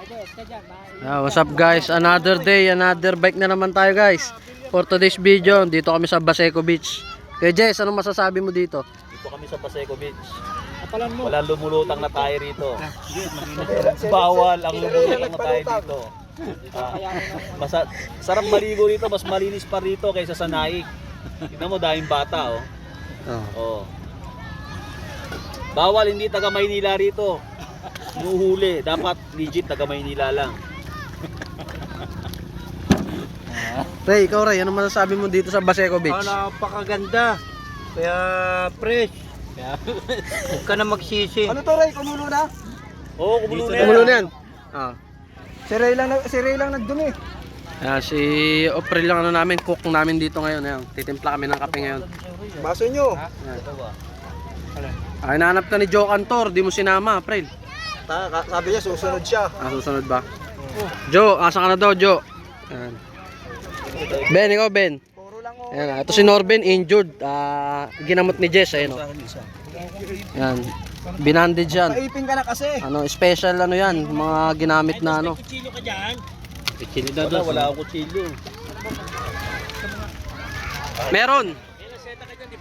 What's up guys? Another day, another bike na naman tayo guys. For today's video, dito kami sa Baseco Beach. Kaya Jess, anong masasabi mo dito? Dito kami sa Baseco Beach. Walang lumulutang na tayo rito. Bawal ang lumulutang na tayo dito. Sarap maligo rito, mas malinis pa rito kaysa sa Naik. Tignan mo, daming bata oh. Oh. Bawal hindi taga Maynila rito. Nuhuli, dapat legit taga Maynila lang. Ray, ikaw Ray, anong masasabi mo dito sa Baseco Beach? Napakaganda. Kaya fresh. Kaya huwag ka na magsisi. Ano to, Ray? Kumulo na? Oo, kumulo na yan. Kumulo na yan. Si Ray lang nagdumi. Si Opril lang ano namin, cook namin dito ngayon. Ayan, titimpla kami ng kape ngayon. Baso nyo. Ay, nahanap ka ni Joe Cantor, di mo sinama, April. Sabi niya, susunod siya. Susunod ba? Joe, asa ka na daw, Joe? Ayan. Ben, ikaw Ben. Puro lang oh. Ayan, ito si Norben, injured. Ginamot ni Jess, ayun. Ayan, binandage yan. Paipin ka na kasi. Ano, special ano yan, mga ginamit na ano. Kutsilyo ka dyan. Wala akong kutsilyo. Meron.